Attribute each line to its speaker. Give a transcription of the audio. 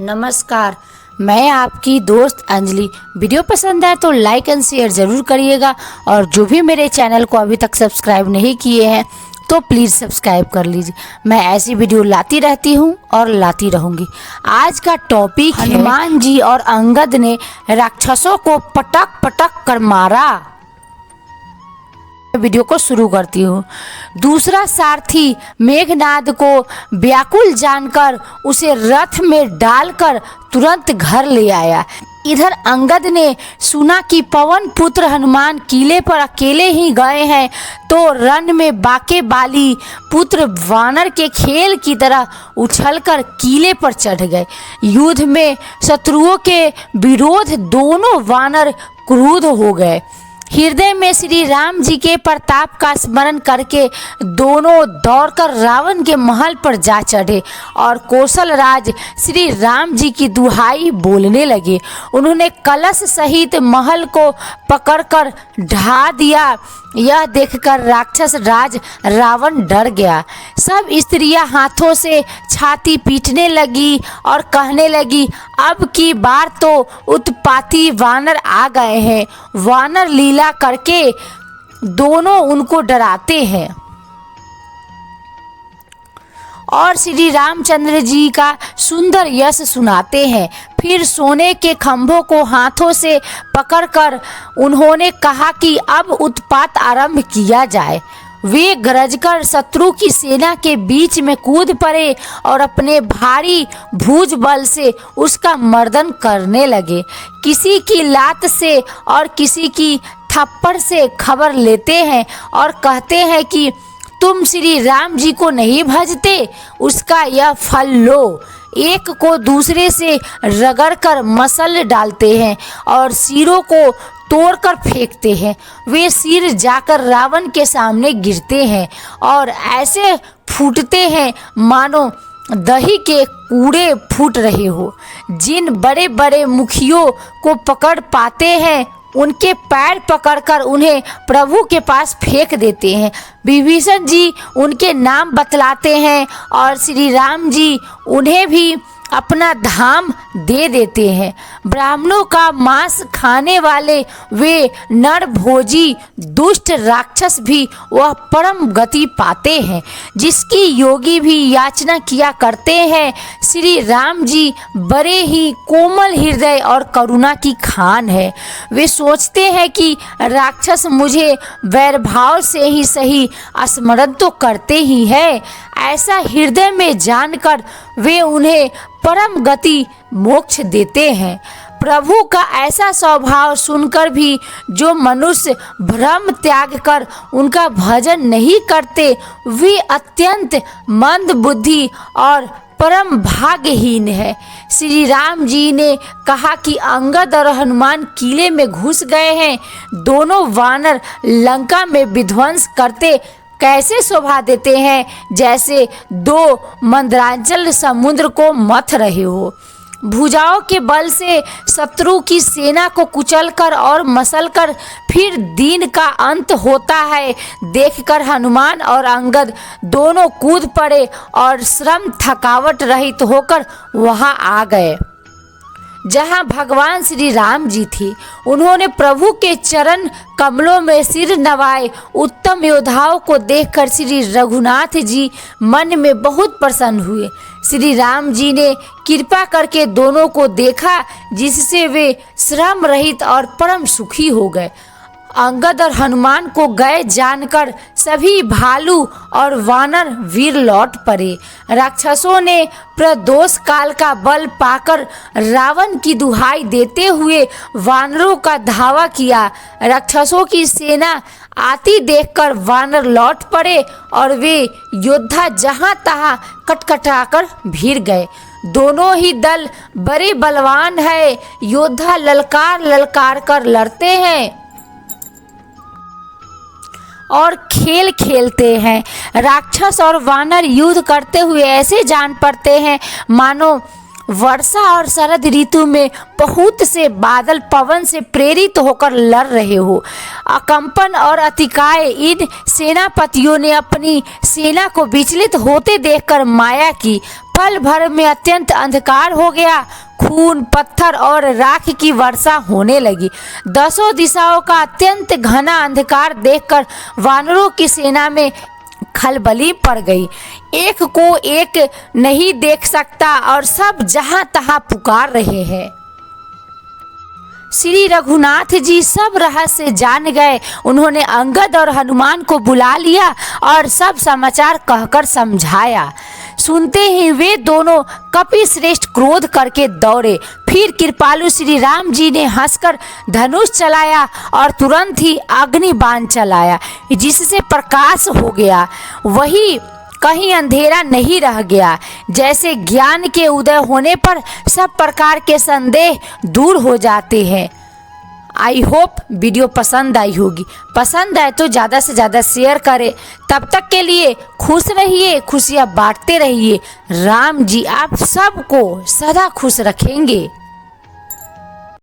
Speaker 1: नमस्कार, मैं आपकी दोस्त अंजलि। वीडियो पसंद है तो लाइक एंड शेयर ज़रूर करिएगा और जो भी मेरे चैनल को अभी तक सब्सक्राइब नहीं किए हैं तो प्लीज़ सब्सक्राइब कर लीजिए। मैं ऐसी वीडियो लाती रहती हूँ और लाती रहूँगी। आज का टॉपिक है हनुमान जी और अंगद ने राक्षसों को पटक पटक कर मारा। वीडियो को शुरू करती हूँ। दूसरा सारथी मेघनाद को व्याकुल जानकर उसे रथ में डालकर तुरंत घर ले आया। इधर अंगद ने सुना कि पवन पुत्र हनुमान किले पर अकेले ही गए हैं तो रण में बाके बाली पुत्र वानर के खेल की तरह उछलकर किले पर चढ़ गए। युद्ध में शत्रुओं के विरोध दोनों वानर क्रुद्ध हो गए। हृदय में श्री राम जी के प्रताप का स्मरण करके दोनों दौड़कर रावण के महल पर जा चढ़े और कौशल राज श्री राम जी की दुहाई बोलने लगे। उन्होंने कलश सहित महल को पकड़कर ढा दिया। यह देखकर राक्षस राज रावण डर गया। सब स्त्रियां हाथों से छाती पीटने लगी और कहने लगी, अब की बार तो उत्पाती वानर आ गए हैं। वानर लीला करके दोनों उनको डराते हैं और श्री रामचंद्र जी का सुंदर यश सुनाते हैं। फिर सोने के खंभों को हाथों से पकड़कर उन्होंने कहा कि अब उत्पात आरंभ किया जाए। वे गरजकर शत्रु की सेना के बीच में कूद पड़े और अपने भारी भुज बल से उसका मर्दन करने लगे। किसी की लात से और किसी की थप्पड़ से खबर लेते हैं और कहते हैं कि तुम श्री राम जी को नहीं भजते, उसका यह फल लो। एक को दूसरे से रगड़कर मसल डालते हैं और सिरों को तोड़कर फेंकते हैं। वे सिर जाकर रावण के सामने गिरते हैं और ऐसे फूटते हैं मानो दही के कूड़े फूट रहे हो। जिन बड़े बड़े मुखियों को पकड़ पाते हैं उनके पैर पकड़कर उन्हें प्रभु के पास फेंक देते हैं। विभीषण जी उनके नाम बतलाते हैं और श्री राम जी उन्हें भी अपना धाम दे देते हैं। ब्राह्मणों का मांस खाने वाले वे नरभोजी दुष्ट राक्षस भी वह परम गति पाते हैं जिसकी योगी भी याचना किया करते हैं। श्री राम जी बड़े ही कोमल हृदय और करुणा की खान है। वे सोचते हैं कि राक्षस मुझे वैरभाव से ही सही स्मरण तो करते ही है। ऐसा हृदय में जानकर वे उन्हें परम गति मोक्ष देते हैं। प्रभु का ऐसा स्वभाव सुनकर भी जो मनुष्य भ्रम त्याग कर उनका भजन नहीं करते वे अत्यंत मंद बुद्धि और परम भाग्यहीन है। श्री राम जी ने कहा कि अंगद और हनुमान किले में घुस गए हैं। दोनों वानर लंका में विध्वंस करते कैसे शोभा देते हैं जैसे दो मंदरांचल समुद्र को मथ रहे हो। भुजाओं के बल से शत्रु की सेना को कुचलकर और मसलकर फिर दिन का अंत होता है देखकर हनुमान और अंगद दोनों कूद पड़े और श्रम थकावट रहित होकर वहां आ गए जहां भगवान श्री राम जी थे। उन्होंने प्रभु के चरण कमलों में सिर नवाए। उत्तम योद्धाओं को देखकर श्री रघुनाथ जी मन में बहुत प्रसन्न हुए। श्री राम जी ने कृपा करके दोनों को देखा जिससे वे श्रम रहित और परम सुखी हो गए। अंगद और हनुमान को गए जानकर सभी भालू और वानर वीर लौट पड़े। राक्षसों ने प्रदोष काल का बल पाकर रावण की दुहाई देते हुए वानरों का धावा किया। राक्षसों की सेना आती देखकर वानर लौट पड़े और वे योद्धा जहां तहां कटकटाकर भीड़ गए। दोनों ही दल बड़े बलवान है। योद्धा ललकार ललकार कर लड़ते हैं और खेल खेलते हैं। राक्षस और वानर युद्ध करते हुए ऐसे जान पड़ते हैं मानो वर्षा और शरद ऋतु में बहुत से बादल पवन से प्रेरित होकर लड़ रहे हो। अकंपन और अतिकाय इन सेनापतियों ने अपनी सेना को विचलित होते देखकर माया की। पल भर में अत्यंत अंधकार हो गया। खून, पत्थर और राख की वर्षा होने लगी। दसों दिशाओं का अत्यंत घना अंधकार देखकर वानरों की सेना में खलबली पड़ गई। एक को एक नहीं देख सकता और सब जहां तहां पुकार रहे हैं। श्री रघुनाथ जी सब रहस्य जान गए। उन्होंने अंगद और हनुमान को बुला लिया और सब समाचार कहकर समझाया। सुनते ही वे दोनों कपि श्रेष्ठ क्रोध करके दौड़े। फिर कृपालु श्री राम जी ने हंसकर धनुष चलाया और तुरंत ही अग्नि बाण चलाया, जिससे प्रकाश हो गया। वही कहीं अंधेरा नहीं रह गया। जैसे ज्ञान के उदय होने पर सब प्रकार के संदेह दूर हो जाते हैं। आई होप वीडियो पसंद आई होगी। पसंद आए तो ज़्यादा से ज़्यादा शेयर करें। तब तक के लिए खुश रहिए, खुशियाँ बांटते रहिए। राम जी आप सबको सदा खुश रखेंगे।